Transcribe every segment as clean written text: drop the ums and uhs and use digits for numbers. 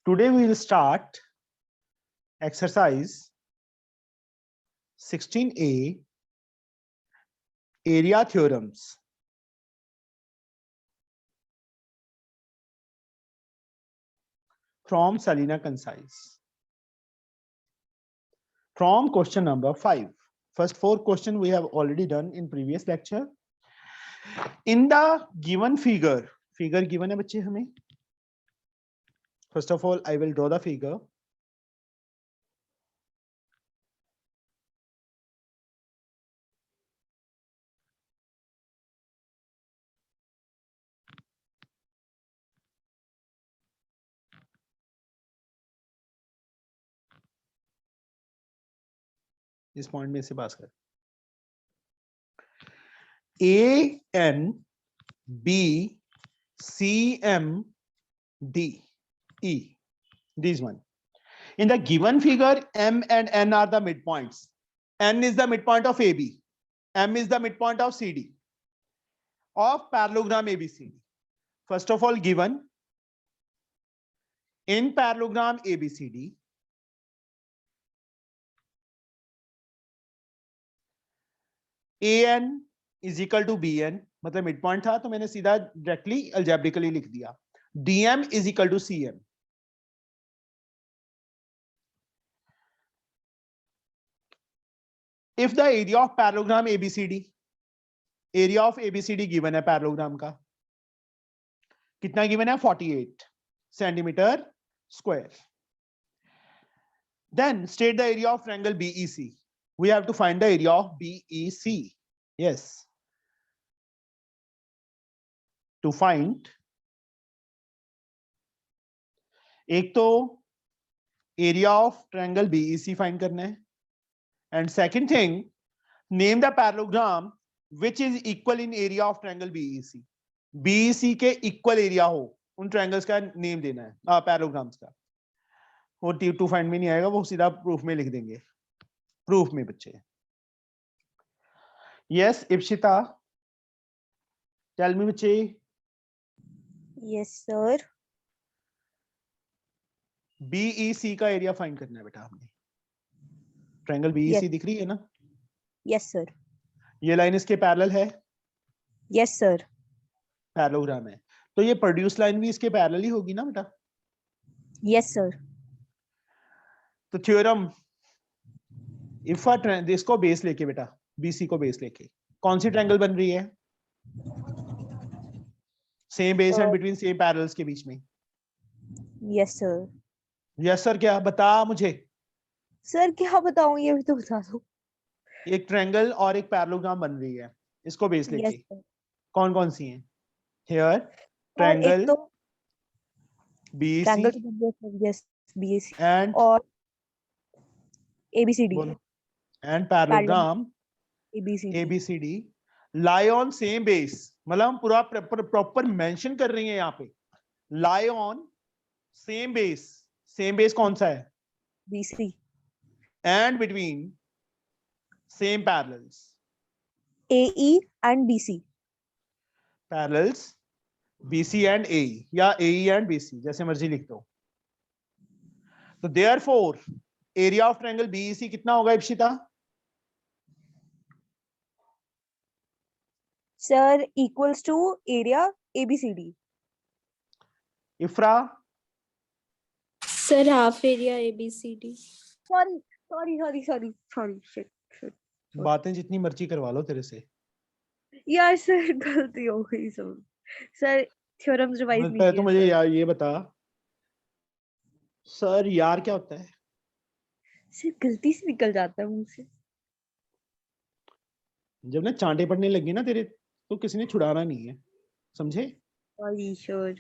Today we will start exercise 16A, area theorems. From Salina Concise. From question number 5. First 4 questions we have already done in previous lecture. In the given figure given है बच्चे हमें. First of all, I will draw the figure. इस point में से पास कर. A N B C M D E. These one. In the given figure, M and N are the midpoints. N is the midpoint of AB. M is the midpoint of CD. Of parallelogram ABCD. First of all, given in parallelogram ABCD, AN is equal to BN, मतलब mid point था तो मैंने सीधा directly algebraically लिख दिया. DM is equal to CM. If the area of parallelogram ABCD, area of ABCD given है parallelogram का, कितना given है? 48 centimeter square. Then state the area of triangle BEC. We have to find the area of BEC. Yes. To find, एक तो area of triangle BEC find करना है. And second thing, name the parallelogram which is equal in area of triangle BEC. BEC के equal area हो, उन triangles का name देना है, parallelograms का. वो to find में नहीं आएगा, वो सीधा proof में लिख देंगे. Proof में बच्चे. Yes, Ipshita. Tell me बच्चे. Yes, sir. BEC का area find करना है बेटा हमने. Triangle BEC Yes. दिख रही है ना? Yes, sir. ये लाइन इसके पैरेलल है. Yes, sir. पैरेललोग्राम है तो ये प्रोड्यूस लाइन भी इसके पैरेलल ही होगी ना बेटा. Yes, sir. तो थ्योरम इफ इसको बेस लेके बेटा, BC को बेस लेके कौन सी ट्रायंगल बन रही है? Same base and between same parallels के बीच में. Yes, sir. Yes sir. क्या बता मुझे? सर क्या बताऊं, ये भी तो बता दो. एक ट्रायंगल और एक पैरेललोग्राम बन रही है इसको बेस लेके. Yes, sir. कौन कौन सी हैं? हियर और ट्रायंगल एक तो BEC ट्रायंगल तो बन गया सर. Yes, BAC एंड और ABCD. And parallelogram ABCD. ABCD lie on same base. मतलब हम पूरा प्रॉपर मेंशन कर रही हैं यहाँ पे. lie on same base. same base कौन सा है? BC. and between same parallels. AE and BC. parallels BC and AE या AE and BC जैसे मर्जी लिख दो. तो therefore area of triangle BEC कितना होगा Ipshita? Sir, equals to area ABCD. इफ्रा? Sir, half area ABCD. Sorry. Shit. बातें जितनी मर्जी करवा लो तेरे से. यार सर गलती हो गई सब. सर थ्योरम्स रिवाइज नहीं पहले तो किए. मुझे यार ये बता, सर यार क्या होता है? सर गलती से निकल जाता है मुंह से. जब ना चांटे पड़ने लगे ना तेरे तो किसी ने छुड़ाना नहीं है, समझे? Sorry sir.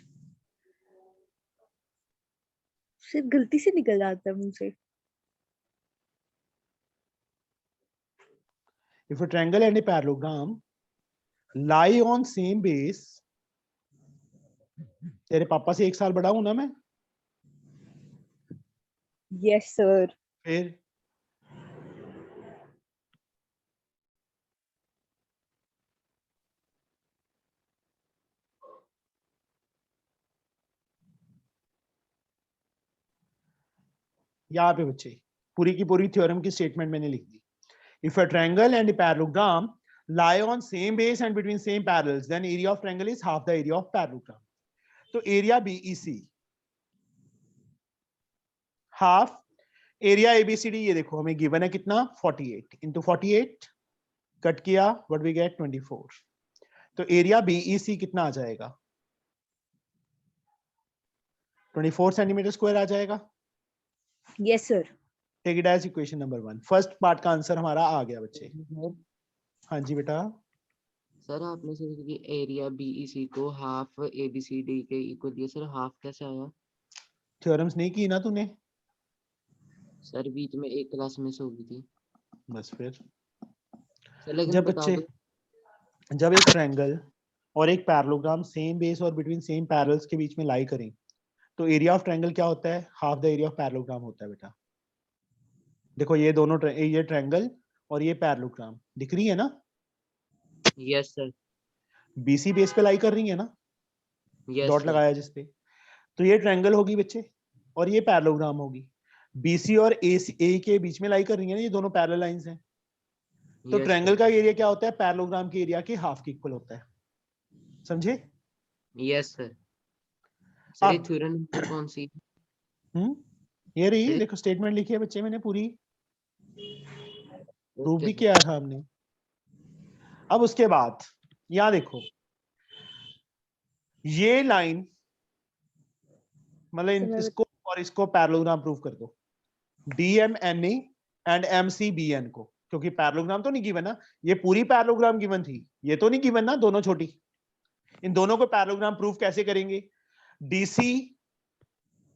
सिर्फ गलती से निकल जाता है मुंह से. If a triangle and a parallelogram lie on same base, तेरे पापा से 1 साल बड़ा हूं ना मैं? Yes sir. फिर यहाँ पे बच्चे पूरी की पूरी थ्योरम की स्टेटमेंट मैंने लिख दी। If a triangle and parallelogram lie on same base and between same parallels, then area of triangle is half the area of parallelogram. तो area BEC half area ABCD, ये देखो हमें गिवन है कितना 48 into 48 कट किया what we get 24. तो area BEC कितना आ जाएगा 24 सेंटीमीटर स्क्वायर आ जाएगा। Yes sir. Take it as equation number 1। First part का आंसर हमारा आ गया बच्चे। हाँ जी बेटा। सर आपने सर कि एरिया बीईसी को हाफ एबीसीडी के इक्वल दिया, सर हाफ कैसे आया? थ्योरम्स नहीं की ना तूने? सर बीच में एक क्लास मिस हो गई थी। बस फिर सर लेकिन जब बता बच्चे दो, जब एक ट्रायंगल और एक पैरेललोग्राम सेम बेस और बिटवीन सेम पैरेलल्स के बीच में लाई करें तो एरिया ऑफ ट्रायंगल क्या होता है half the area of parallelogram होता है बेटा। देखो ये दोनों ये ट्रायंगल और ये पैरेललोग्राम दिख रही है ना? यस सर, बीसी बेस पे लाई कर रही है ना? यस डॉट सर, लगाया जिस पे, तो ये ट्रायंगल होगी बच्चे और ये पैरेललोग्राम होगी। बीसी और ए के बीच में लाई कर रही है ना, ये दोनों पैरेलल लाइंस हैं। तो यस ट्रायंगल सर, का एरिया क्या होता है पैरेललोग्राम के एरिया के हाफ के इक्वल होता है। समझे? Yes sir. सर ये अब थ्योरम कौन सी? ये रही, सर? देखो स्टेटमेंट लिखी है बच्चे मैंने पूरी, प्रूव ओके भी सर। किया था हमने। अब उसके बाद यहां देखो ये लाइन मतलब इसको और इसको पैरेललोग्राम प्रूव कर दो, DMNA एंड MCBN को, क्योंकि पैरेललोग्राम तो नहीं गिवन ना, ये पूरी पैरेललोग्राम गिवन थी, ये तो नहीं गिवन ना दोनों छोटी। इन दोनों को पैरेललोग्राम प्रूव कैसे करेंगे? DC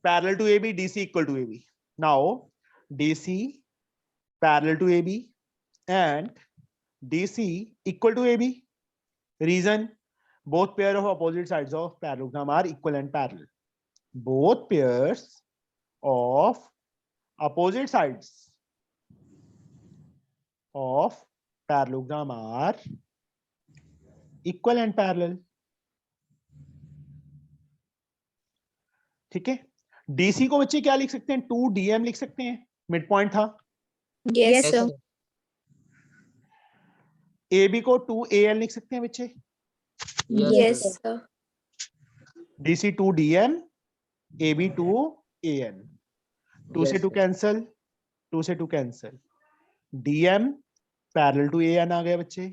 parallel to AB, DC equal to AB। Now DC parallel to AB and DC equal to AB. Reason, both pair of opposite sides of parallelogram are equal and parallel. Both pairs of opposite sides of parallelogram are equal and parallel. ठीक है। DC को बच्चे क्या लिख सकते हैं 2DM लिख सकते हैं, मिड पॉइंट था। Yes, Yes, sir. AB को 2AN लिख सकते हैं बच्चे। Yes, sir. DC 2DM, AB 2AN। 2 से 2 कैंसल, 2 से 2 cancel, DM parallel to AN आ गया बच्चे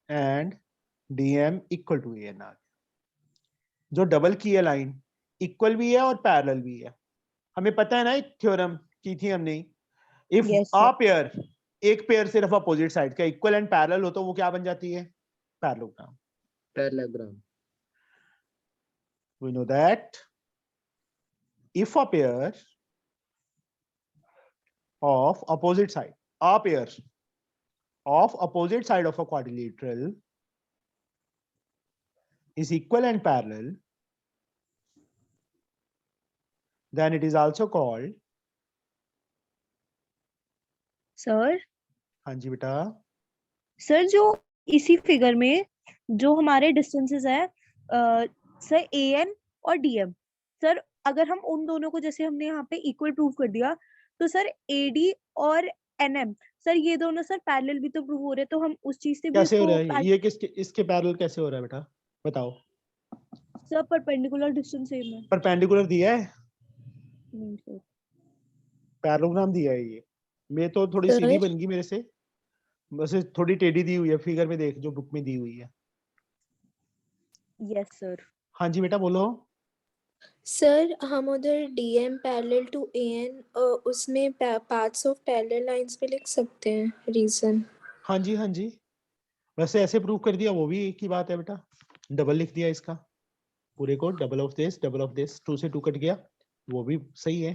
and DM equal to AN आ गया। जो डबल की है लाइन इक्वल भी है और पैरेलल भी है। हमें पता है ना एक थ्योरम की थी हमने, if Yes, a sir. Pair, एक पेयर सिर्फ अपोजिट साइड का इक्वल एंड पैरेलल हो तो वो क्या बन जाती है parallelogram. Parallelogram. We know that if a pair of opposite side, a pair of opposite side of a quadrilateral is equal and parallel, then it is also called, sir हाँ जी बेटा, सर जो इसी फिगर में जो हमारे distances है sir AN और DM, सर अगर हम उन दोनों को जैसे हमने यहाँ पे इक्वल प्रूव कर दिया तो सर AD और NM, सर ये दोनों सर पैरेलल भी तो प्रूव हो रहे हैं, तो हम उस चीज से भी कैसे हो इसको रहा है ये किसके इसके पैरेलल कैसे हो रहा है बेटा बताओ? सर परपेंडिकुलर डिस्टेंस सेम है। परपेंडिकुलर दिया है, नहीं सर। पैरेललोग्राम दिया है ये। मैं तो थोड़ी Sir? सीधी बन गई मेरे से, बस थोड़ी टेढ़ी दी हुई है, फिगर में देख जो बुक में दी हुई है। Yes sir. हाँ जी बेटा बोलो। सर हम उधर DM parallel to AN उसमें paths of parallel lines पे लिख सकते हैं रीजन। हाँ जी हाँ जी, वैसे ऐसे प्रूव कर दिया वो भी एक ही बात है बेटा, डबल लिख दिया इसका पूरे को, डबल ऑफ दिस 2 से 2 कट गया, वो भी सही है।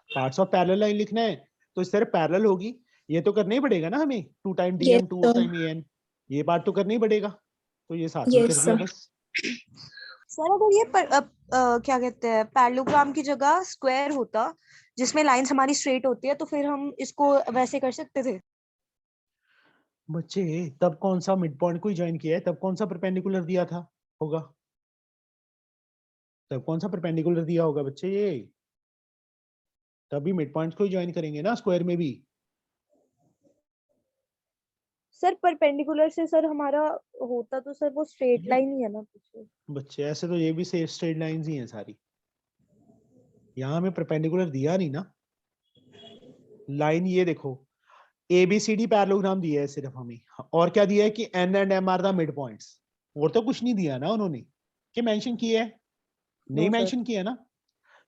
पार्ट्स ऑफ पैरेलल लाइन लिखना है तो इस तरह पैरेलल होगी, ये तो करना ही पड़ेगा ना हमें, 2 time Yes, DM 2 sir. Time AN, ये पार्ट तो करना ही पड़ेगा, तो ये साथ में Yes, कर दिया sir. बस। सर अगर ये क्या कहते हैं पैरेललोग्राम की जगह स्क्वायर होता जिसमें लाइंस हमारी स्ट्रेट होती है तो फिर हम इसको वैसे कर सकते थे। बच्चे तब कौन सा मिड पॉइंट को ज्वाइन किया है, तब कौन सा परपेंडिकुलर दिया था होगा, तब कौन सा परपेंडिकुलर दिया होगा बच्चे? ये तभी मिड पॉइंट्स को ही ज्वाइन करेंगे ना स्क्वायर में भी। सर परपेंडिकुलर से सर हमारा होता तो सर वो स्ट्रेट लाइन ही है ना पीछे। बच्चे ऐसे तो ये भी स्ट्रेट लाइंस ही हैं सारी, यहाँ हमें परपेंडिकुलर दिया नहीं ना लाइन। ये देखो ABCD पैरेललोग्राम दिया है सिर्फ हमें, और क्या दिया है कि N and M are the mid points, और तो कुछ नहीं दिया ना उन्होंने, कि मेंशन किया है? नहीं नो सर। मेंशन किया ना।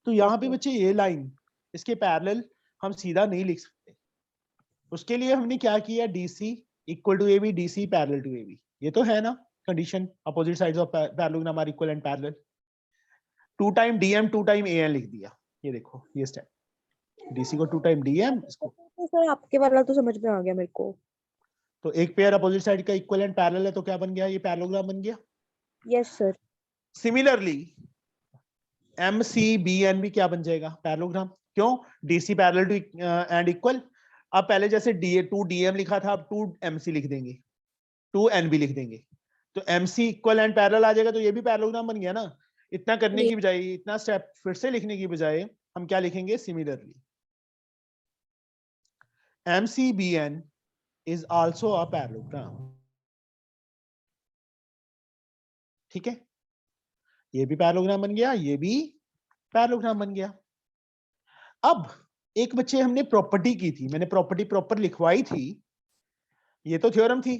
तो यहाँ पे सर। बच्चे ये लाइन इसके पैरेलल हम सीधा नहीं लिख सकते, उसके लिए हमने क्या किया, DC equal to AB, DC parallel to AB। ये तो है ना condition, opposite sides of parallelogram are equal and parallel. 2 time DM 2 time AN लिख दिया, ये देखो ये स्टेप, DC को 2 टाइम DM, इसको तो सर आपके वाला तो समझ में आ गया मेरे को। तो एक पेयर अपोजिट साइड का इक्वल एंड पैरेलल है तो क्या बन गया, ये पैरेललोग्राम बन गया। Yes sir. सिमिलरली MCBN भी क्या बन जाएगा, पैरेललोग्राम। क्यों, DC parallel to and equal. अब पहले जैसे 2 DM लिखा था, अब 2 MC लिख देंगे, 2 NB लिख देंगे, तो MC इक्वल एंड पैरेलल आ जाएगा, तो ये भी पैरेललोग्राम बन गया ना। इतना करने की बजाय, इतना स्टेप फिर से लिखने की बजाय हम क्या लिखेंगे, similarly MCBN is also a parallelogram। ठीक है, ये भी पैरेललोग्राम बन गया, ये भी पैरेललोग्राम बन गया। अब एक बच्चे हमने प्रॉपर्टी की थी, मैंने प्रॉपर्टी प्रॉपर लिखवाई थी, ये तो थ्योरम थी,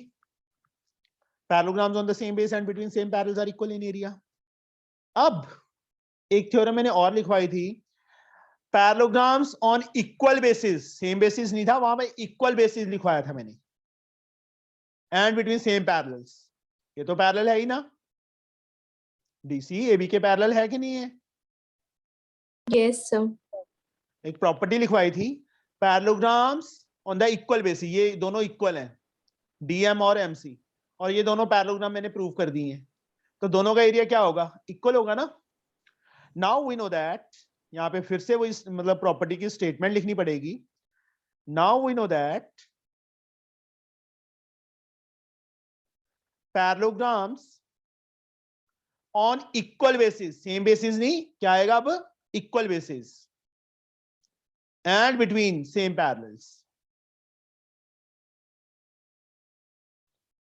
parallelograms on the same base and between same parallels are equal in area. अब एक थ्योरम मैंने और लिखवाई थी, parallelograms on equal basis, same basis नहीं था वहां पे, इक्वल बेसिस लिखवाया था मैंने, एंड बिटवीन सेम पैरेलल्स। ये तो पैरेलल है ही ना, DC AB के पैरेलल है कि नहीं है? Yes sir. एक प्रॉपर्टी लिखवाई थी, parallelograms on the equal basis, ये दोनों इक्वल हैं DM और MC, और ये दोनों पैरेललोग्राम मैंने प्रूव कर दिए हैं, तो दोनों का एरिया क्या होगा, इक्वल होगा ना। नाउ वी नो दैट, यहाँ पे फिर से वो इस मतलब प्रॉपर्टी की स्टेटमेंट लिखनी पड़ेगी। Now we know that parallelograms on equal basis, same basis नहीं, क्या आएगा अब, equal basis, and between same parallels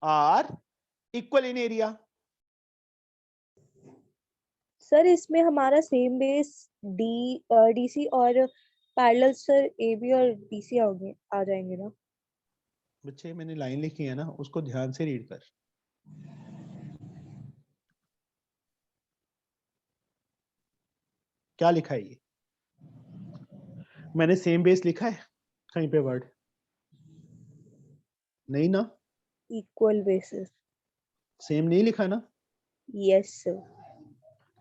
are equal in area. Sir इसमें हमारा सेम बेस DC और पैरेलल सर AB और DC आ जाएंगे ना। बच्चे मैंने लाइन लिखी है ना, उसको ध्यान से रीड कर। क्या लिखा है ये, मैंने सेम बेस लिखा है कहीं पे वर्ड, नहीं ना, इक्वल बेसिस। सेम नहीं लिखा ना। Yes sir.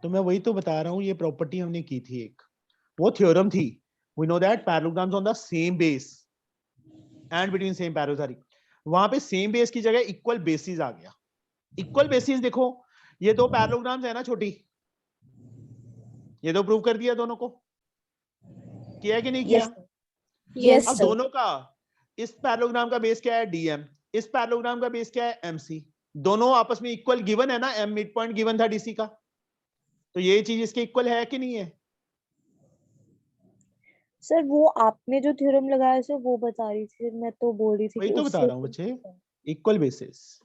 तो मैं वही तो बता रहा हूँ, ये प्रॉपर्टी हमने की थी एक, वो थ्योरम थी। We know that parallelograms on the same base and between same parallels are, वहां पे सेम बेस की जगह इक्वल बेसिस आ गया। इक्वल बेसिस देखो, ये दो पैरेललोग्राम्स है ना छोटी, ये तो प्रूव कर दिया दोनों को, किया है कि नहीं किया? यस अब सर। दोनों का, इस पैरेललोग्राम का बेस क्या है DM, इस पैरेललोग्राम का बेस क्या है MC, दोनों आपस में इक्वल गिवन है ना, M मिड पॉइंट गिवन था DC का, तो ये चीज इसके इक्वल है कि नहीं है? सर वो आपने जो थ्योरम लगाया सर वो बता रही थी, मैं तो बोल रही थी वही कि तो बता उससे रहा हूँ बच्चे, इक्वल बेसिस,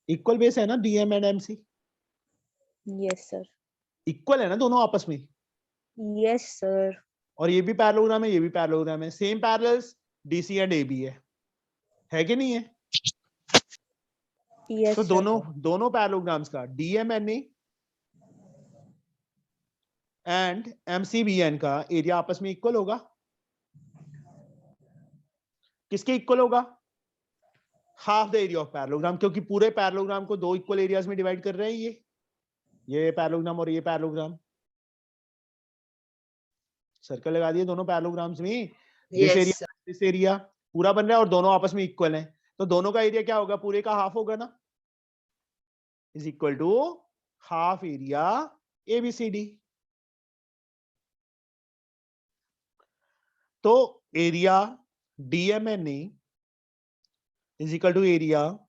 इक्वल बेस है ना DM and MC, yes sir. Equal है ना दोनों आपस में, यस सर। और ये भी पैरेललोग्राम है, ये भी पैरेललोग्राम है, same parallels DC and AB है कि नहीं है? यस तो सर। दोनों पैरेललोग्राम्स का DMNA एंड MCBN का एरिया आपस में इक्वल होगा। किसके इक्वल होगा? Half the area of parallelogram, क्योंकि पूरे पैरेललोग्राम को दो इक्वल एरियाज में डिवाइड कर रहे हैं ये पैरेललोग्राम और ये पैरेललोग्राम। सर्कल लगा दिए दोनों पैरेललोग्राम्स में, दिस एरिया पूरा बन रहा है और दोनों आपस में इक्वल हैं, तो दोनों का एरिया क्या होगा, पूरे का हाफ होगा ना, is equal to half area ABCD। तो area DMNA is equal to area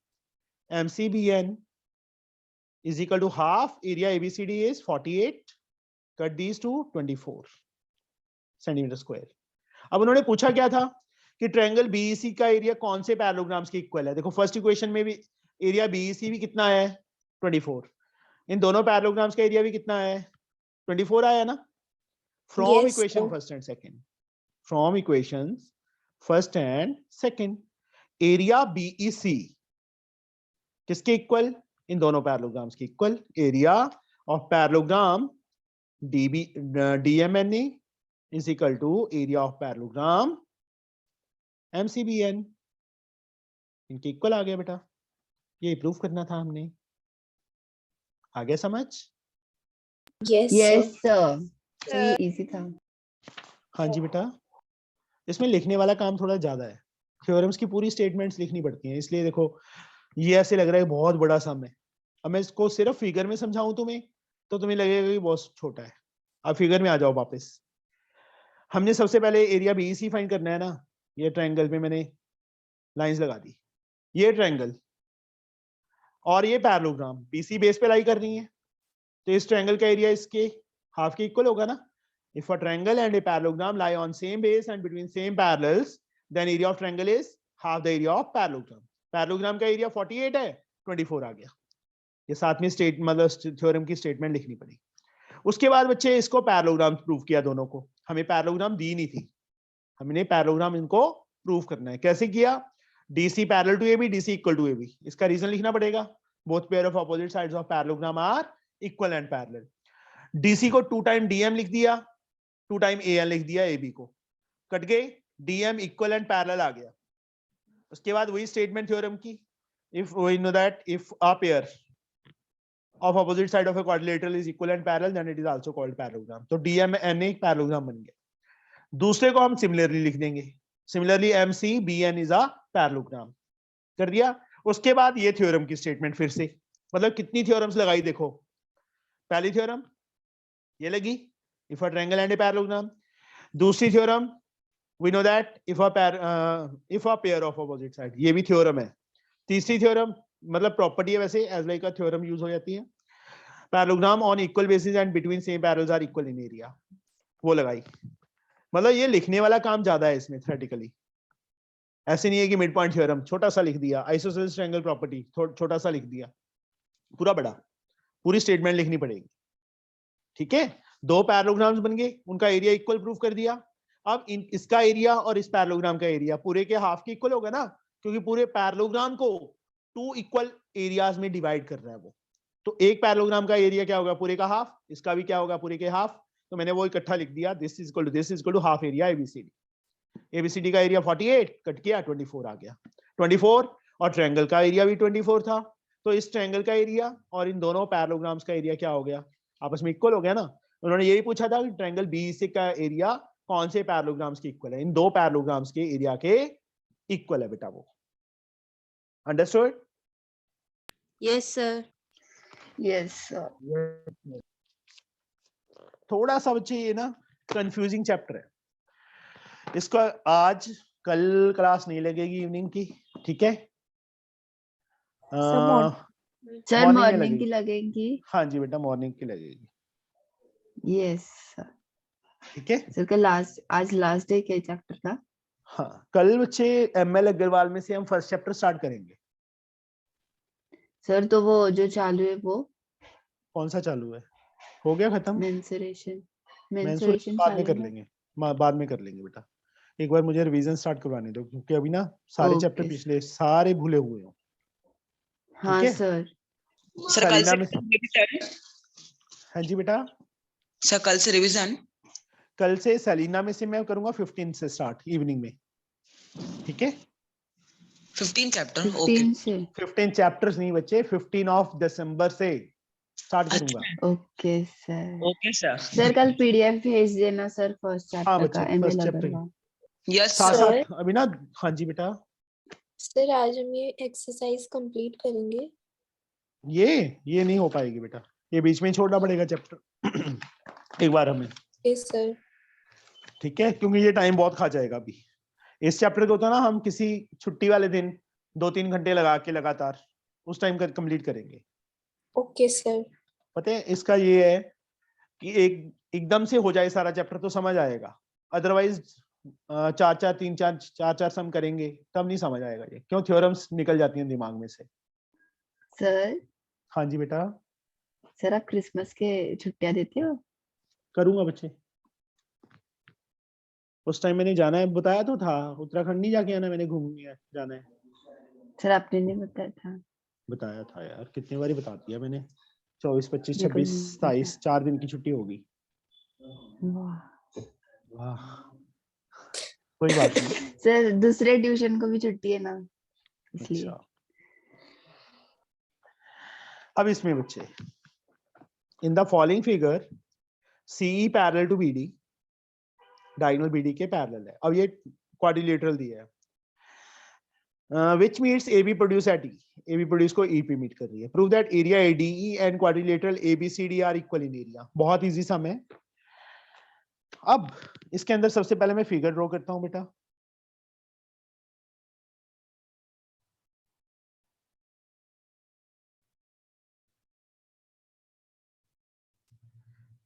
MCBN is equal to half area ABCD is 48, cut these to 24 centimeter square, अब उन्होंने पूछा क्या था कि ट्रायंगल बीईसी का एरिया कौन से पैरेललोग्राम्स के इक्वल है। देखो फर्स्ट इक्वेशन में भी एरिया बीईसी भी कितना है 24, इन दोनों पैरेललोग्राम्स का एरिया भी कितना है 24 आया ना। From Yes, equation sir. First and second, from equations first and second, area BEC किसके इक्वल, इन दोनों पैरेललोग्राम्स के equal. Area of parallelogram DMNA is equal to area of parallelogram MCBN, इनके इक्वल आ गया बेटा। ये प्रूफ करना था हमने, आ गया समझ? Yes, yes sir. सर ये इजी था। हाँ जी बेटा, इसमें लिखने वाला काम थोड़ा ज्यादा है, थ्योरम्स की पूरी स्टेटमेंट्स लिखनी पड़ती हैं, इसलिए देखो ये ऐसे लग रहा है बहुत बड़ा सम है। अब मैं इसको सिर्फ फिगर में समझाऊं तुम्हें तो तुम्हें लगेगा कि बहुत छोटा है। अब फिगर में आ जाओ वापस। हमने सबसे पहले एरिया बीईसी फाइंड करना है ना। ये ट्रायंगल में मैंने लाइंस लगा दी, ये ट्रायंगल और ये पैरेललोग्राम बीसी बेस पे लाई कर रही है, तो इस ट्रायंगल का एरिया इसके हाफ के इक्वल होगा ना। If a triangle and a parallelogram lie on same base and between same parallels, then area of triangle is half the area of parallelogram. Parallelogram का एरिया 48 है, 24 आ गया। ये सातवीं स्टेट मतलब थ्योरम की स्टेटमेंट लिखनी पड़ी। उसके बाद बच्चे इसको पैरेललोग्राम प्रूव किया दोनों को, हमें पैरेललोग्राम दी नहीं थी, हमने पैरेललोग्राम इनको प्रूव करना है। कैसे किया? DC parallel to AB, DC equal to AB। इसका रीजन लिखना पड़ेगा, both pair of opposite sides of parallelogram are equal and parallel. DC को 2 टाइम DM लिख दिया, 2 टाइम AN लिख दिया, AB को कट गए, DM इक्वल एंड पैरेलल आ गया। उसके बाद वही स्टेटमेंट थ्योरम की, if we know that if a pair of opposite side of a quadrilateral is equal and parallel, then it is also called parallelogram। तो DMNA parallelogram बन गया। दूसरे को हम सिमिलरली लिख देंगे, similarly MCBN is a parallelogram, कर दिया। उसके बाद ये थ्योरम की स्टेटमेंट फिर से, मतलब कितनी थ्योरम्स लगाई देखो। पहली थ्योरम ये लगी, if a triangle and a parallelogram। दूसरी theorem we know that if a pair of opposite side, ये भी थ्योरम है। तीसरी थ्योरम मतलब प्रॉपर्टी है वैसे, as like a theorem use हो जाती है, parallelogram on equal basis and between same parallels are equal in area, वो लगाई। मतलब ये लिखने वाला काम ज्यादा है इसमें थ्योरेटिकली, ऐसे नहीं है कि मिड पॉइंट थ्योरम छोटा सा लिख दिया, आइसोसेलेस ट्रायंगल प्रॉपर्टी छोटा सा लिख दिया, पूरा बड़ा, पूरी स्टेटमेंट लिखनी पड़ेगी। ठीक है, 2 पैरेललोग्राम्स बन गए, उनका एरिया इक्वल प्रूफ कर दिया। अब इसका एरिया और इस पैरेललोग्राम का एरिया पूरे के हाफ के इक्वल होगा ना, क्योंकि पूरे पैरेललोग्राम को 2 इक्वल एरियाज में डिवाइड कर रहा है वो। तो एक पैरेललोग्राम का एरिया क्या होगा पूरे का हाफ, इसका भी क्या होगा पूरे के हाफ। तो मैंने वो इकट्ठा लिख दिया, this is equal to half area ABCD. ABCD का एरिया 48 कट किया 24 आ गया, 24, और ट्रायंगल का एरिया भी 24 था। तो इस ट्रायंगल का एरिया और इन दोनों पैरेललोग्राम्स का एरिया क्या हो गया, आपस में इक्वल हो गया ना। उन्होंने यही पूछा था कि ट्रायंगल बीईसी का एरिया कौन से पैरेललोग्राम्स के इक्वल है, इन 2 पैरेललोग्राम्स के एरिया के इक्वल है बेटा वो। Understood? Yes sir. Yes sir. थोड़ा सा बच्चे ये ना कंफ्यूजिंग चैप्टर है, इसका आज कल क्लास नहीं लगेगी इवनिंग की, ठीक है? सर morning में मॉर्निंग की लगेगी। लगेगी। हाँ जी बेटा मॉर्निंग की लगेगी, यस सर। ठीक है? सर का लास्ट, आज लास्ट डे क्या चैप्टर था? हाँ, कल बच्चे ML अग्रवाल में से हम फर्स्ट चैप्टर स्टार्ट करेंगे। सर तो वो जो चालू है वो कौन सा चालू है, हो गया खत्म? मेंसुरेशन। मेंसुरेशन बाद में कर लेंगे, बाद में कर लेंगे बेटा। एक बार मुझे रिवीजन स्टार्ट करवाने दो, क्योंकि अभी ना सारे चैप्टर पिछले सारे भूले हुए हो। हाँ ठीक है? सर। सर कल से सलीना हाँ जी बेटा, सर कल से रिवीजन। कल से सलीना में से मैं करूंगा 15 से स्टार्ट इवनिंग में, ठीक है? 15 चैप्टर, 15 से 15 चैप्टर्स नहीं बच्चे, 15 ऑफ दिसंबर से स्टार्ट करूंगा। Okay sir. Okay sir. Sir कल पीडीएफ भेज देना सर फर्स्ट हाँ चैप्टर बच्चे, का, first ML chapter Aggarwal. Yes साथ सर। साथ अभी ना। हाँ जी बेटा, सर आज हम ये एक्सरसाइज कंप्लीट करेंगे। ये नहीं हो पाएगी बेटा, ये बीच में ही छोड़ना पड़ेगा चैप्टर एक बार हमें, यस सर। ठीक है? क्योंकि ये टाइम बहुत खा जाएगा। अभी इस चैप्टर को तो ना हम किसी छुट्टी वाले दिन 2-3 घंटे लगा के लगातार उस टाइम कर कंप्लीट करेंगे। Okay sir. पता है इसका ये है कि एकदम से हो जाए सारा चैप्टर तो समझ आएगा, अदरवाइज चार चार तीन चार चार चार सम करेंगे तब नहीं समझ आएगा ये, क्यों थ्योरम्स निकल जाती हैं दिमाग में से। सर हाँ जी बेटा, सर आप क्रिसमस के छुट्टियां देते हो? करूंगा बच्चे। उस टाइम मैंने जाना है, बताया तो था, उत्तराखंड नहीं जाके आना, मैंने घूमने जाना है। सर आपने नहीं बताया था। बताया था यार, कितनी बारी बता दिया मैंने। 24 25 बिल्कुल 26 नहीं 27 4 दिन की छुट्टी होगी। वाह। वाह, कोई बात नहीं। सर दूसरे ट्यूशन को भी छुट्टी है ना, इसलिए। अच्छा, अब इसमें बच्चे, in the following figure CE parallel to BD, diagonal BD के पैरेलल है। अब ये क्वाड्रिलेटरल दिया है, which meets AB produce at E, AB produce को E पे मीट कर रही है। Prove that area ADE and quadrilateral ABCD are equal in area। बहुत इजी सम है। अब इसके अंदर सबसे पहले मैं फिगर ड्रॉ करता हूं बेटा।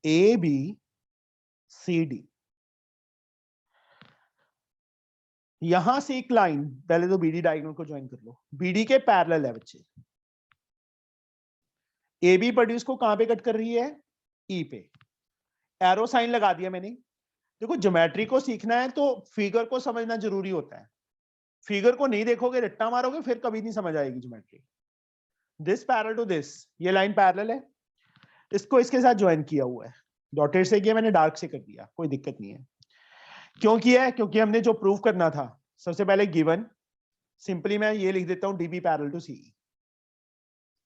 ABCD, यहां से एक लाइन, पहले तो BD डायगोनल को ज्वाइन कर लो, BD के पैरेलल है बच्चे। AB प्रोड्यूस को कहां पे कट कर रही है? E पे। एरो साइन लगा दिया मैंने। देखो ज्योमेट्री को सीखना है तो फिगर को समझना जरूरी होता है। फिगर को नहीं देखोगे, रट्टा मारोगे, फिर कभी नहीं समझ आएगी geometry. This parallel to this, ये लाइन पैरेलल है, इसको इसके साथ ज्वाइन किया हुआ है। डॉटेड से किया मैंने, डार्क से कर दिया, कोई दिक्कत नहीं है। क्यों किया है? क्योंकि हमने जो प्रूव करना था, सबसे पहले गिवन, सिंपली मैं ये लिख देता हूं DB parallel to CE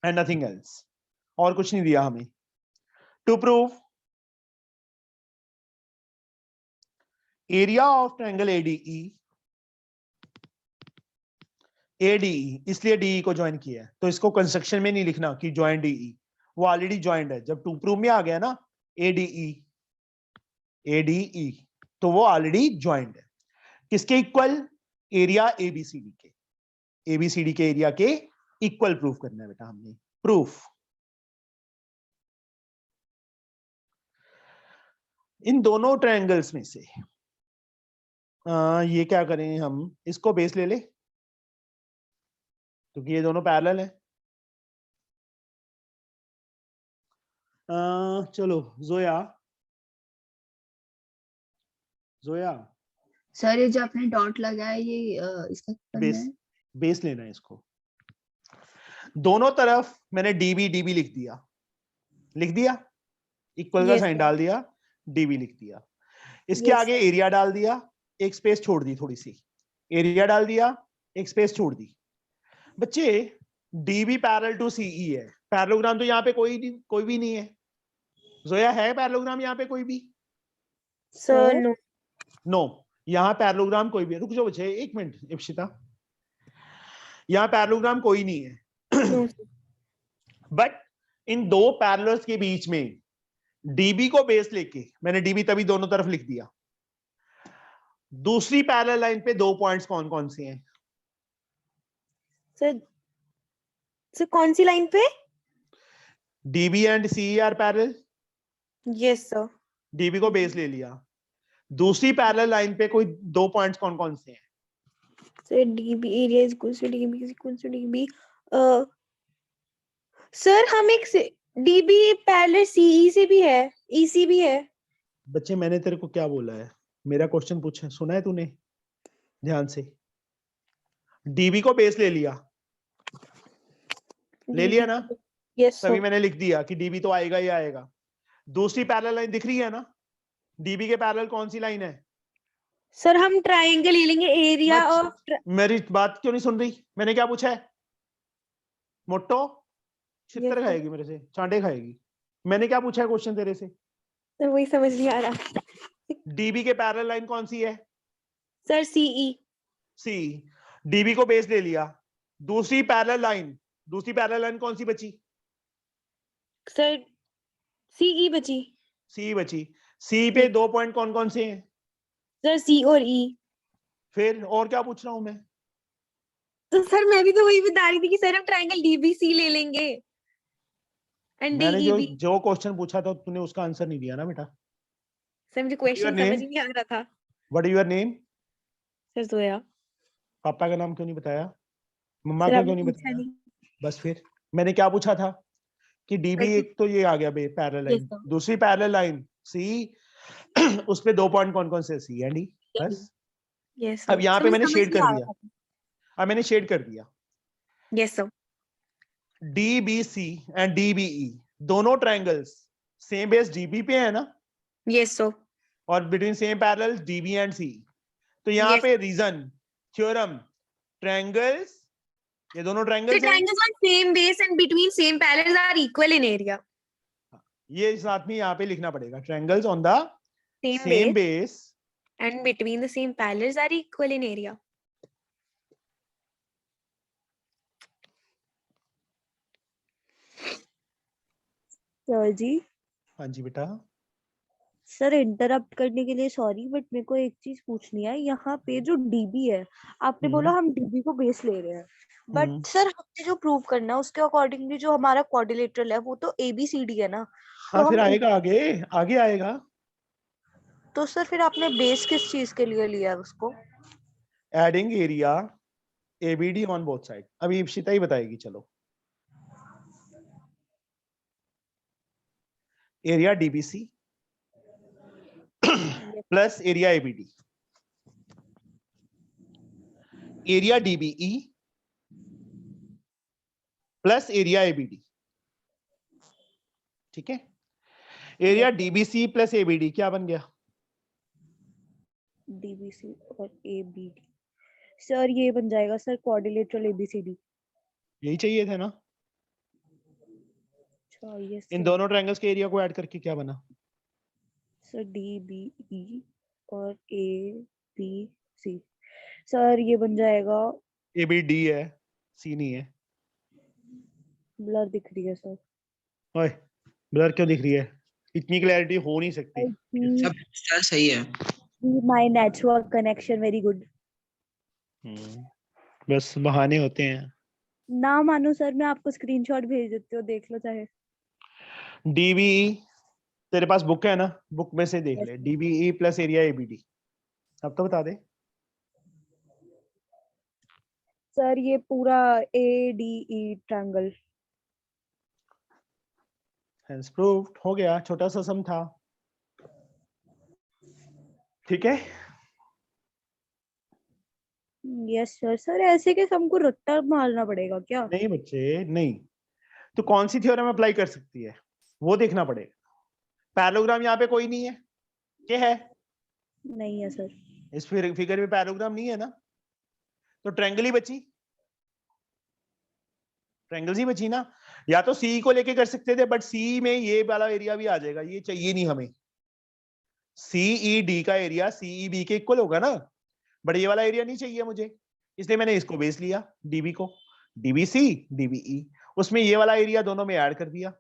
and nothing else, और कुछ नहीं दिया हमें। To prove area of triangle ADE, ADE, इसलिए DE को ज्वाइन किया है, तो इसको कंस्ट्रक्शन में नहीं लिखना कि ज्वाइन DE, वो ऑलरेडी ज्वाइंट है। जब टू प्रूव में आ गया ना ADE, तो वो ऑलरेडी ज्वाइंट है। किसके इक्वल? एरिया ABCD के, ABCD के एरिया के इक्वल प्रूफ करना है बेटा हमने। प्रूफ इन दोनों ट्रायंगल्स में से ये क्या करें हम, इसको बेस ले ले क्योंकि ये दोनों पैरेलल है। चलो जोया, सर ये जो आपने डॉट लगाया है, ये इसका क्या करना है? बेस लेना है इसको। दोनों तरफ मैंने डीबी लिख दिया, इक्वल का Yes, साइन sir. डाल दिया, डीबी लिख दिया। इसके Yes, आगे एरिया डाल दिया, एक स्पेस छोड़ दी, थोड़ी सी एरिया डाल दिया, एक स्पेस छोड़ दी। बच्चे डीबी पैरेलल टू सीई है, पैरेललोग्राम तो यहाँ पे कोई भी नहीं है। जोया है पैरेललोग्राम यहाँ पे कोई भी? Sir, no. नो, यहाँ पैरेललोग्राम कोई भी, रुक जाओ बच्चे एक मिनट इप्सिता, यहाँ पैरेललोग्राम कोई नहीं है। No. बट इन दो पैरेलल्स के बीच में डीबी को बेस लेके मैंने डीबी तभी दोनों तरफ लिख दिया। दूसरी पैरेलल लाइन पे दो पॉइंट्स कौन कौन से हैं? सर कौन सी लाइन पे? DB and CE are parallel. Yes sir. DB को बेस ले लिया। दूसरी पैरेलल लाइन पे कोई दो पॉइंट्स कौन कौन से हैं? Sir DB area is equal to DB is equal to DB. Sir हम एक डीबी पैरेलल सीई से भी है, ईसी भी है। बच्चे मैंने तेरे को क्या बोला है? मेरा क्वेश्चन पूछा, सुना है तूने ध्यान से? डीबी को बेस ले लिया ना? यस तभी सर। मैंने लिख दिया कि डीबी तो आएगा ही आएगा। दूसरी पैरेलल लाइन दिख रही है ना? डीबी के पैरेलल कौन सी लाइन है? सर हम ट्रायंगल ले लेंगे एरिया ऑफ। मेरी बात क्यों नहीं सुन रही? मैंने क्या पूछा है? मोटो छितर Yes, sir. खाएगी मेरे से, चांटे खाएगी। मैंने क्या पूछा है क्वेश्चन तेरे से? सर वही समझ नहीं आ रहा। डीबी के पैरेलल लाइन कौन सी है? Sir C E. सी। डीबी को बेस ले लिया। दूसरी पैरेलल लाइन कौन सी बची? सर सीई बची। सी बची। सी पे दो पॉइंट कौन कौन से हैं? सर सी और ई। फिर और क्या पूछ रहा हूं मैं? तो सर मैं भी तो वही बता रही थी कि सर हम ट्रायंगल डीबीसी ले लेंगे एंड मैंने डीईबी। जो क्वेश्चन पूछा था तूने उसका आंसर नहीं दिया ना बेटा। सर मुझे क्वेश्चन name? समझ ही नहीं आ रहा था। What is your name? Sir Zoya. पापा का नाम क्यों नहीं बताया? मम्मा सर का आपने क्यों नहीं पूछा बताया? नहीं। बस फिर मैंने क्या पूछा था कि डीबी सर, एक तो ये आ गया बे पैरेलल Yes, लाइन, sir. दूसरी पैरेलल लाइन सी उस पे 2 पॉइंट कौन कौन से सी एंड ई बस। यस अब सर। यहाँ पे मैंने समझ शेड नहीं कर आ दिया, रहा था। अब मैंने शेड कर दिया yes sir. DBC and DBE दोनों ट्रायंगल्स सेम बेस डीबी पे है ना, यस सर। और between same parallel DB and C. तो यहाँ Yes. पे रीजन थ्योरम ट्रायंगल्स, ये दोनों The ट्रायंगल्स हैं, triangles on same base and between same parallels are equal in area. ये साथ में यहाँ पे लिखना पड़ेगा triangles on the Same same base base and between the same parallels are equal in area. Sir ji, हाँ जी बेटा। सर इंटरप्ट करने के लिए सॉरी, बट मेरे को एक चीज पूछनी है। यहाँ पे जो डीबी है, आपने बोला हम डीबी को बेस ले रहे हैं, बट सर हमने जो प्रूव करना है उसके अकॉर्डिंगली जो हमारा क्वाड्रिलेटरल है वो तो एबीसीडी है ना। हाँ तो फिर हम आएगा आगे, आगे आएगा। तो सर फिर आपने बेस किस चीज के लिए लिया है उसको? Adding area ABD on both side. अभी इप्सिता ही बताएगी, चलो। Area DBC plus area ABD, area DBE plus area ABD, ठीक है। एरिया डीबीसी प्लस एबीडी क्या बन गया? डीबीसी और एबीडी। सर ये बन जाएगा सर क्वाड्रिलेटरल एबीसीडी। यही चाहिए थे ना। अच्छा यस इन सर। दोनों ट्रायंगल्स के एरिया को ऐड करके क्या बना? सर डीबीई और एबीसी। सर ये बन जाएगा, एबीडी है, सी नहीं है। ब्लर दिख रही है सर। ओए ब्लर क्यों दिख रही है? इतनी क्लैरिटी हो नहीं सकती। सब सर सही है। My network connection very good. बस बहाने होते हैं। ना मानो सर, मैं आपको स्क्रीनशॉट भेज देती हूँ, देख लो चाहे। डीबीई तेरे पास बुक है ना, बुक में से देख Yes, ले। sir. DBE plus area ABD, अब तो बता दे। सर ये पूरा एडीई ट्रायंगल। हेंस प्रूव्ड, हो गया। छोटा सा सम था, ठीक है। Yes sir. सर ऐसे के हमको रट्टा मारना पड़ेगा क्या? नहीं बच्चे नहीं, तो कौन सी थ्योरम अप्लाई कर सकती है वो देखना पड़ेगा। पैरेललोग्राम यहाँ पे कोई नहीं है, क्या है? नहीं है सर। इस फिगर में पैरेललोग्राम नहीं है ना, तो ट्रायंगल ही बची, ट्रायंगल्स ही बची ना। या तो सी को लेके कर सकते थे, बट सी में ये वाला एरिया भी आ जाएगा, ये चाहिए नहीं हमें। सीईडी का एरिया सीईबी के इक्वल होगा ना, बट ये वाला एरिया नहीं चाहिए मुझे, इसलिए मैंने इसको बेस लिया, डीबी को, डीबीसी डीबीई, उसमें ये वाला एरिया दोनों में ऐड कर दिया।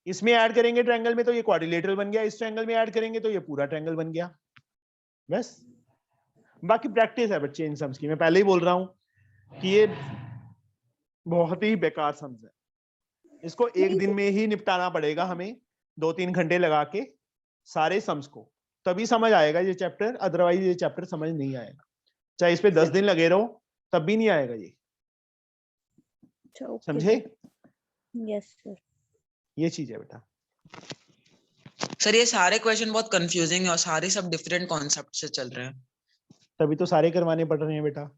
इसमें ऐड करेंगे ट्रायंगल में तो ये क्वाड्रिलेटरल बन गया, इस ट्रायंगल में ऐड करेंगे तो ये पूरा ट्रायंगल बन गया। बस बाकी प्रैक्टिस है बच्चे इन सम्स की। मैं पहले ही बोल रहा हूं कि ये बहुत ही बेकार सम्स है, इसको एक दिन में ही निपटाना पड़ेगा हमें, 2-3 घंटे लगा के सारे सम्स को, तभी समझ आएगा ये चैप्टर। अदरवाइज ये चैप्टर समझ नहीं आएगा, चाहे इस पे 10 दिन लगे रहो तब भी नहीं आएगा ये। समझे? Yes sir. ये चीज है बेटा। सर ये सारे क्वेश्चन बहुत कंफ्यूजिंग है और सारे सब डिफरेंट कॉन्सेप्ट से चल रहे हैं। तभी तो सारे करवाने पड़ रहे हैं बेटा।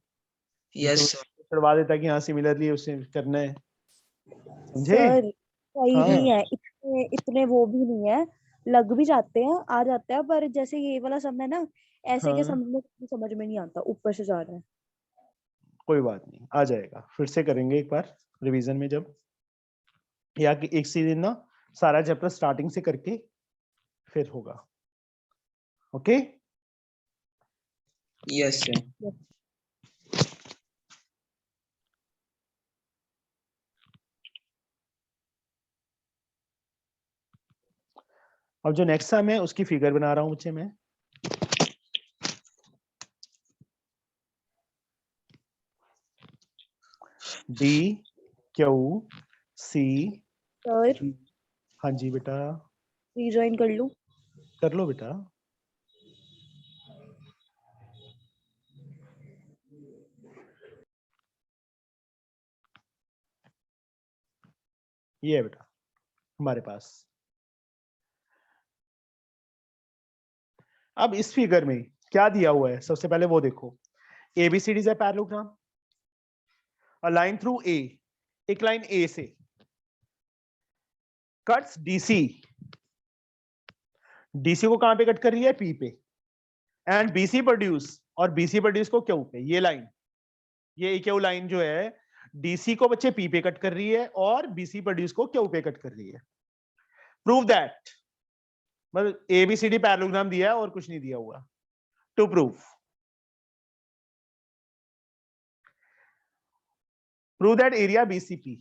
यस करवा देता कि हाँ सिमिलरली उससे करना है, समझे? सर सही हाँ। नहीं है, इतने इतने वो भी नहीं है, लग भी जाते हैं, आ जाता है, पर जैसे ये वाला सम है ना, ऐसे के हाँ। समझ में नहीं आता, ऊपर से जा रहा है। कोई बात नहीं, आ जाएगा, फिर से करेंगे एक बार रिवीजन में जब, या कि एक सी दिन ना सारा चैप्टर स्टार्टिंग से करके फिर होगा। Okay yes sir. अब जो नेक्स्ट सम है उसकी फिगर बना रहा हूं बच्चे मैं। D Q C. सर हाँ जी बेटा। रिजॉइन कर लूं? कर लो बेटा। ये है बेटा हमारे पास। अब इस फिगर में क्या दिया हुआ है, सबसे पहले वो देखो। ABCD is a parallelogram, a line through A, एक लाइन A से कट्स DC, DC को कहां पे कट कर रही है, P पे, एंड BC प्रोड्यूस, और BC प्रोड्यूस को Q पे। ये लाइन, ये EQ लाइन जो है DC को बच्चे P पे कट कर रही है और BC प्रोड्यूस को Q पे कट कर रही है। प्रूव दैट, मतलब ABCD पैरेललोग्राम दिया है और कुछ नहीं दिया हुआ। To prove that area BCP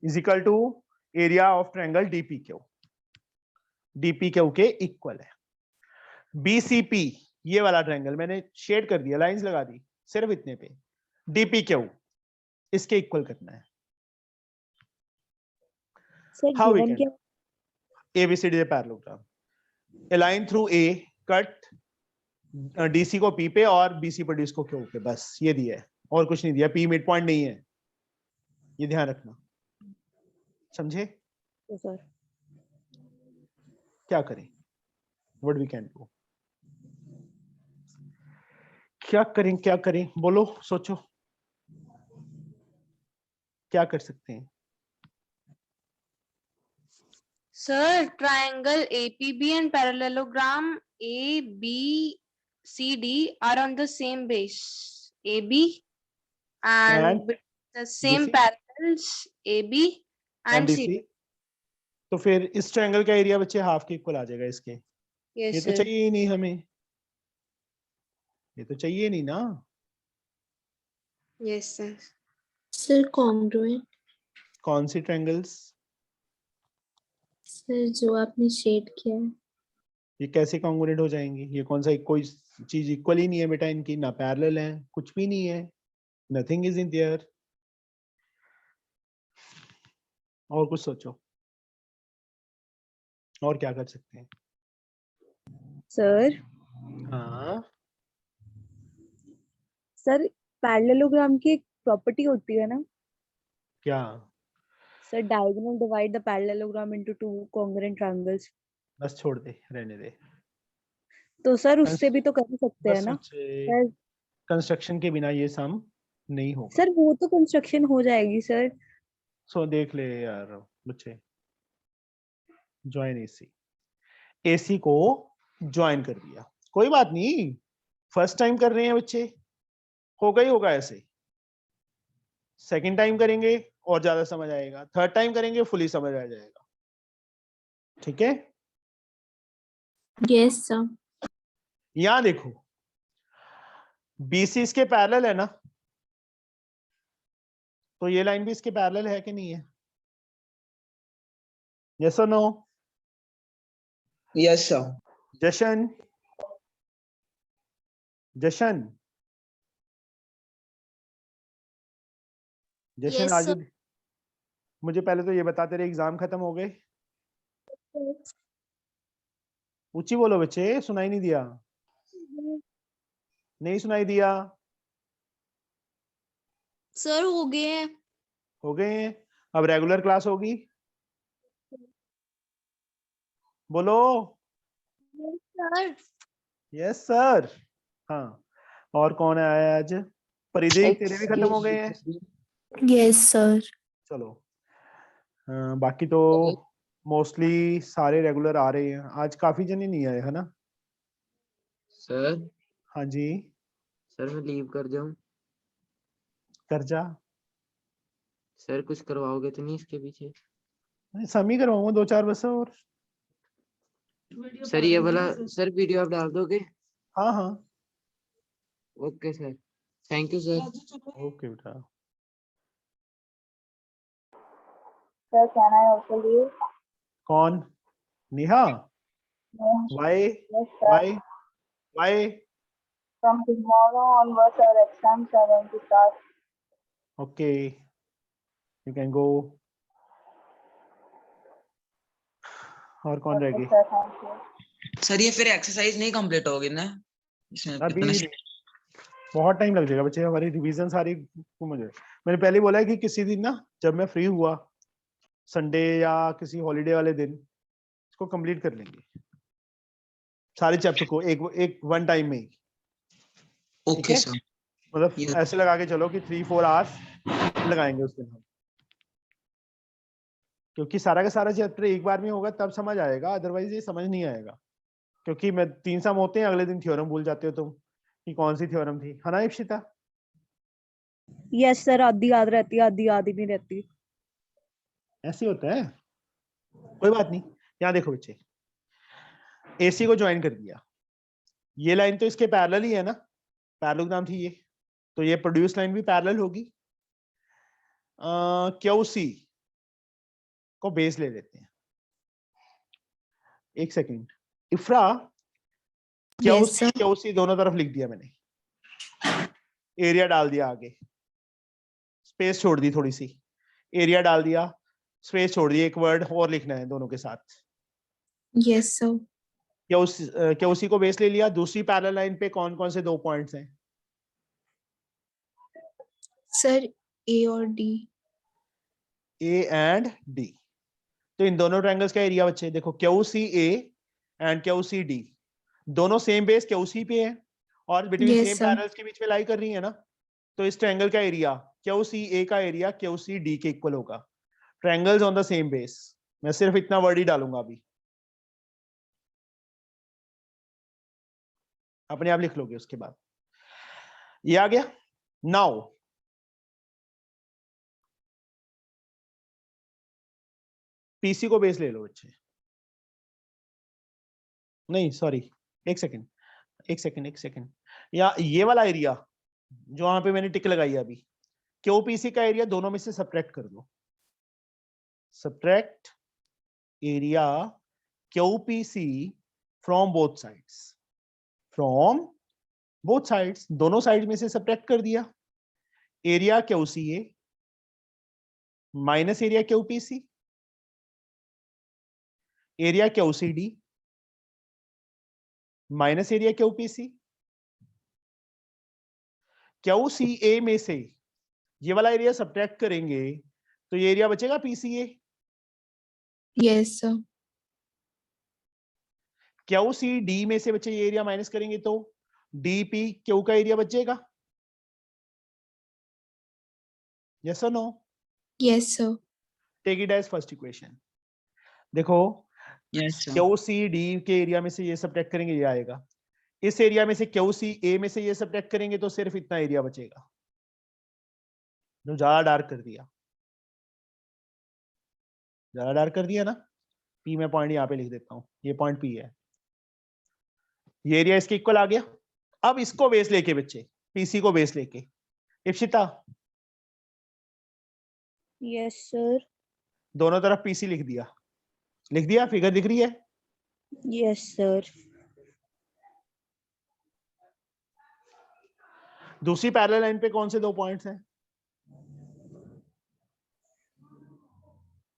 is equal to area of triangle DPQ, DPQ के इक्वल है। BCP ये वाला ट्रायंगल मैंने शेड कर दिया, लाइंस लगा दी सिर्फ इतने पे, DPQ इसके इक्वल करना है। Sir How we given can? क्या, ABCD is a parallelogram. A line through A cut DC को P पे और BC प्रोड्यूस को Q पे, बस ये दिया है और कुछ नहीं दिया। P मिड पॉइंट नहीं है, ये ध्यान रखना, समझे? तो सर क्या करें, व्हाट वी कैन डू, क्या करें बोलो, सोचो क्या कर सकते हैं। Sir, triangle APB and parallelogram ABCD are on the same base. AB and And the same DC? parallels AB and DC? CD. तो फिर इस ट्रायंगल का एरिया बच्चे हाफ के इक्वल आ जाएगा इसके। Yes, ये तो sir. चाहिए ही नहीं हमें, ये तो चाहिए नहीं ना। Yes, sir. सर कॉन्ग्रुएंट, कौन सी ट्रायंगल्स? सर जो आपने शेड किया है। ये कैसे कॉन्ग्रुएंट हो जाएंगी? ये कौन सा, कोई चीज इक्वल ही नहीं है बेटा इनकी, ना पैरेलल है, कुछ भी नहीं है, नथिंग इज इन देयर। और कुछ सोचो, और क्या कर सकते हैं? सर हाँ सर पैरेललोग्राम की एक प्रॉपर्टी होती है ना क्या? Sir, diagonal divide the parallelogram into two congruent triangles. बस छोड़ दे, रहने दे। तो सर उससे भी तो कर ही सकते हैं बस ना सोचे, सर। कंस्ट्रक्शन के बिना ये सम नहीं होगा। सर वो तो कंस्ट्रक्शन हो जाएगी सर। सो देख ले यार बच्चे, ज्वाइन AC को ज्वाइन कर दिया, कोई बात नहीं, फर्स्ट टाइम कर रहे हैं बच्चे, होगा ही होगा ऐसे। सेकंड टाइम करेंगे और ज्यादा समझ आएगा, थर्ड टाइम करेंगे फुली समझ आ जाएगा, ठीक है? Yes sir. यहां देखो, BC इसके पैरेलल है ना, तो ये लाइन भी इसके पैरेलल है कि नहीं है? यस और नो? Yes, sir. जशन, जशन Yes, आज sir. मुझे पहले तो ये बता, तेरे एग्जाम खत्म हो गए? ऊंची बोलो बच्चे, सुनाई नहीं दिया, नहीं सुनाई दिया? सर हो गए हैं। हो गए हैं। अब रेगुलर क्लास होगी, बोलो सर यस सर। हाँ, और कौन है आया आज? परिधि, तेरे भी खत्म हो गए हैं? Yes sir. चलो, बाकी तो मोस्टली सारे रेगुलर आ रहे हैं, आज काफी जने नहीं आए है ना? सर हाँ जी, सर मैं लीव कर जाऊं? कर जा। सर कुछ करवाओगे तो नहीं इसके पीछे? समी करवाऊंगा 2-4 बस और। सर ये वाला, सर वीडियो आप डाल दोगे? हाँ हाँ okay sir, thank you sir. Okay बेटा। Sir can I also leave? कौन? Neha? Why? Why? From tomorrow onwards our exams are going to start. Okay, you can go. और कौन रह गई? Sir, thank you. सर ये फिर एक्सरसाइज नहीं complete होगी ना इसमें? अभी इतने बहुत टाइम लग जाएगा बच्चे, हमारी रिवीजन सारी घूम जाए। मैंने पहले बोला है कि किसी दिन ना जब मैं फ्री हुआ संडे या किसी हॉलीडे वाले दिन इसको कंप्लीट कर लेंगे सारे चैप्टर को एक एक वन टाइम में ही। ठीक Okay, है, sir. मतलब Yeah. ऐसे लगा के चलो कि 3-4 आवर्स लगाएंगे उस दिन हम, क्योंकि सारा का सारा चैप्टर एक बार में होगा तब समझ आएगा, अदरवाइज ये समझ नहीं आएगा। क्योंकि मैं 3 सम होते हैं, अगले दिन थ्योरम भूल जाते हो तुम कि कौन सी थ्योरम थी, है ना इप्शिता? यस सर, आधी याद रहती है, आधी याद ही नहीं रहती। ऐसे होता है, कोई बात नहीं। यहाँ देखो बच्चे, एसी को ज्वाइन कर दिया, ये लाइन तो इसके पैरेलल ही है ना, पैरेललोग्राम थी ये, तो ये प्रोड्यूस लाइन भी पैरेलल होगी। क्यू सी को बेस ले लेते हैं, एक second. Ifra, Yes, sir. Q C दोनों तरफ लिख दिया मैंने, एरिया डाल दिया, आगे स्पेस छोड़ दी थोड़ी सी, एरिया डाल दिया, स्पेस छोड़ दी, एक वर्ड और लिखना है दोनों के साथ। Yes, sir. क्यू सी को बेस ले लिया। दूसरी पैरेलल लाइन पे कौन कौन से 2 पॉइंट्स हैं? Sir, A और D. A and D. तो इन दोनों ट्रायंगल्स का एरिया बच्चे देखो, Q C A and Q C D, दोनों सेम बेस क्यू सी पे है और between Yes, same sir. Parallels के बीच में लाई कर रही है ना, तो इस ट्रायंगल का एरिया क्यू सी ए का एरिया क्यू सी डी के इक्वल होगा। Triangles on the same base, मैं सिर्फ इतना वर्ड ही डालूंगा अभी, अपने आप लिख लोगे उसके बाद। ये आ गया। नाउ पीसी को बेस ले लो बच्चे, नहीं सॉरी, एक सेकंड एक सेकंड एक सेकंड, या ये वाला एरिया जो वहां पे मैंने टिक लगाई है अभी, क्यू पीसी का एरिया दोनों में से सब्ट्रैक्ट कर दो, subtract area Q PC from both sides, from both sides, दोनों साइड में से सब्ट्रैक्ट कर दिया। Area Q C A minus area Q PC, area Q C D minus area Q PC. Q C A में से ये वाला area subtract करेंगे तो ये एरिया बचेगा PCA. Yes, sir. Q C D में से बचे ये एरिया माइनस करेंगे तो डीपी क्यू का एरिया बचेगा, यस और no? Yes, sir. Take it as first equation. देखो Yes, sir. क्यू सी डी के एरिया में से ये सब्ट्रैक्ट करेंगे, ये आएगा। इस एरिया में से क्यू सी ए में से ये सब्ट्रैक्ट करेंगे तो सिर्फ इतना एरिया बचेगा, जो ज्यादा डार्क कर दिया, ज्यादा डार्क कर दिया ना, पी में पॉइंट यहाँ पे लिख देता हूँ, ये पॉइंट पी है, ये एरिया इसके इक्वल आ गया। अब इसको बेस लेके बच्चे, पीसी को बेस लेके, इप्शिता यस सर। दोनों तरफ पीसी लिख दिया, लिख दिया, फिगर दिख रही है? Yes sir. दूसरी पैरेलल लाइन पे कौन से 2 पॉइंट्स हैं?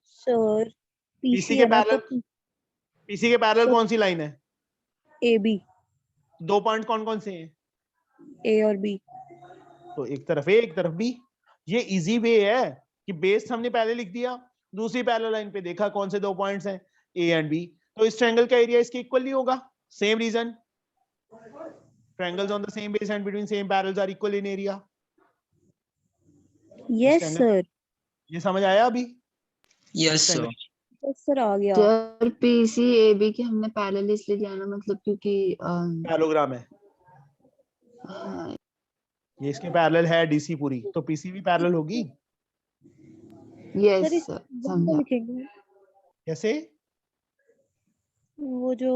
सर पीसी पीसी के है ना, तो पैरेलल, पीसी के पैरेलल तो कौन सी लाइन है? ए बी, 2 पॉइंट कौन कौन से हैं? ए और बी। तो एक तरफ ए एक तरफ बी। ये इजी वे है कि बेस हमने पहले लिख दिया, दूसरी पैरेलल लाइन पे देखा कौन से 2 पॉइंट्स हैं, ए एंड बी, तो इस ट्रायंगल का एरिया इसके इक्वल नहीं होगा। Same reason, triangles on the same base and between same parallels are equal in area. Yes triangle- sir. ये समझ आया अभी? Yes, sir. यस सर, आ गया। सर पीसी एबी के हमने पैरेलल इसलिए दिया ना, मतलब क्योंकि पैरेललोग्राम है, हाँ, ये इसके पैरेलल है डीसी पूरी, तो पीसी भी पैरेलल होगी। यस सर इस सर वो समझा। लिखेंगे, कैसे? वो जो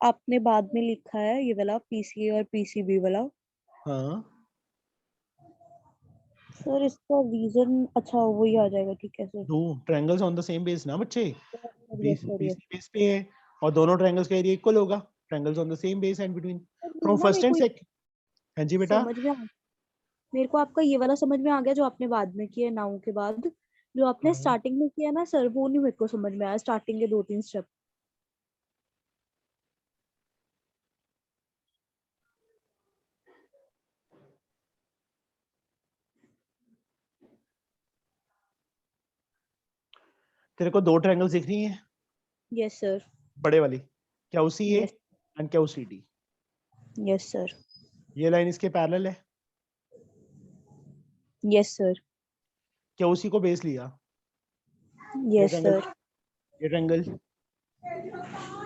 आपने बाद में लिखा है, ये वाला पीसी और पीसीबी वाला। हाँ सर इसका रीजन अच्छा वही आ जाएगा, ठीक है सर। दो triangles on the same base ना बच्चे, yes sir, yes. PC base पे है और दोनों ट्रायंगल्स का एरिया इक्वल होगा, triangles on the same base and between from first and second. हाँ जी बेटा, समझ में आ, मेरे को आपका ये वाला समझ में आ गया जो आपने बाद में किया नाउ के बाद। जो आपने हाँ। स्टार्टिंग में किया ना सर, वो नहीं मेरे को समझ में आया, स्टार्टिंग के 2-3 स्टेप। तेरे को दो ट्रायंगल्स दिख रही हैं यस सर, बड़े वाली, क्या उसी ए यस एंड क्या उसी डी, यस सर, ये लाइन इसके पैरेलल है, यस सर, क्या उसी को बेस लिया, यस ट्रायंगल, सर, ये ट्रायंगल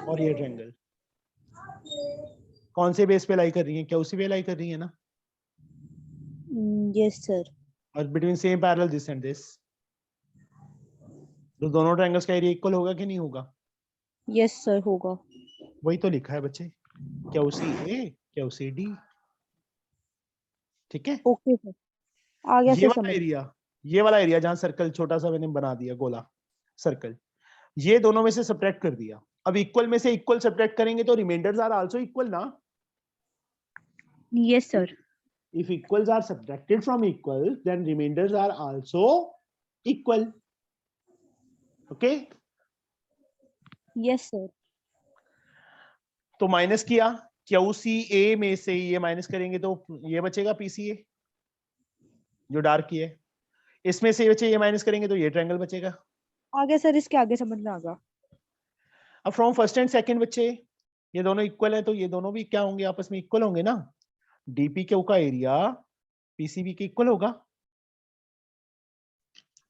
और ये ट्रायंगल कौन से बेस पे लाई कर रही है, क्या उसी पे लाई कर रही है ना, यस सर, और between same parallel this and this, तो दोनों ट्रायंगल्स का एरिया इक्वल होगा कि नहीं होगा, यस सर होगा। वही तो लिखा है बच्चे, क्या उसी ए क्या उसी डी, ठीक है। ओके सर, आ गया ये सर वाला समझ। एरिया, ये वाला एरिया जहां सर्कल छोटा सा मैंने बना दिया गोला सर्कल, ये दोनों में से सब्ट्रैक्ट कर दिया। अब इक्वल में से इक्वल सब्ट्रैक्ट करेंगे तो रिमाइंडर्स आर आल्सो इक्वल ना, yes sir, if equals are subtracted from equal then remainders are also equal, okay। Yes sir, तो माइनस किया, क्यू सी ए में से ये माइनस करेंगे तो ये बचेगा पीसीए जो डार्क की है, इसमें से बचे ये माइनस करेंगे तो ये ट्रायंगल बचेगा। आ गया सर, इसके आगे समझ में आ गया। अब फ्रॉम फर्स्ट एंड सेकंड बच्चे ये दोनों इक्वल है तो ये दोनों भी क्या होंगे, आपस में इक्वल होंगे ना, डीपी क्यू का एरिया पीसीबी के इक्वल होगा।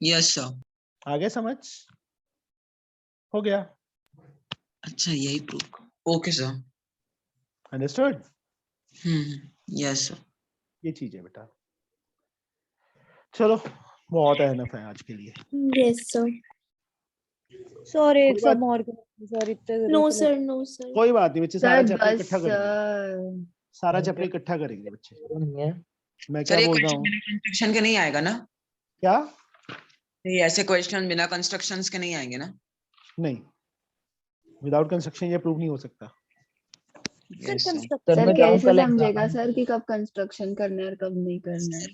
Yes sir. आ गया समझ, हो गया, अच्छा यही proof, okay sir. Understood. Yes sir. ये चीज है बेटा, चलो बहुत है इनफ है आज के लिए। Yes, sir. सर एक कोई बात- सम और सर इतने No, जरूरत sir. No, sir. कोई बात नहीं बच्चे, सारा सर चैप्टर बस इकट्ठा करेंगे, सर, सारा चैप्टर इकट्ठा करेंगे बच्चे। मैं सर क्या ये बोल रहा क्वेश्चन हूँ, बिना कंस्ट्रक्शन के नहीं आएगा ना? क्या ये ऐसे क्वेश्चन बिना कंस्ट्रक्शंस के नहीं आएंगे ना? नहीं, विदाउट कंस्ट्रक्शन ये प्रूव नहीं हो सकता। Sir Yes, sir. Construction sir मैं जाऊं कैसे कल समझेगा एग्जाम सर कि कब कंस्ट्रक्शन करना है और कब नहीं करना है?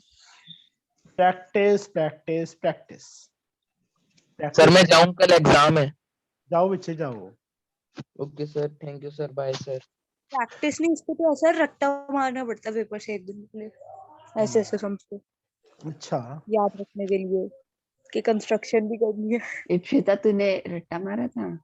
प्रैक्टिस प्रैक्टिस प्रैक्टिस सर मैं जाऊं कल एग्जाम है। जाओ बच्चे जाओ। Okay sir, thank you sir, bye sir. Practice नहीं, इसको तो ऐसा रट्टा मारना पड़ता है पेपर से एक दिन के लिए, ऐसे ऐसे समझ के अच्छा याद रखने के लिए कि कंस्ट्रक्शन भी करनी है। इप्सिता तूने रट्टा मारा था?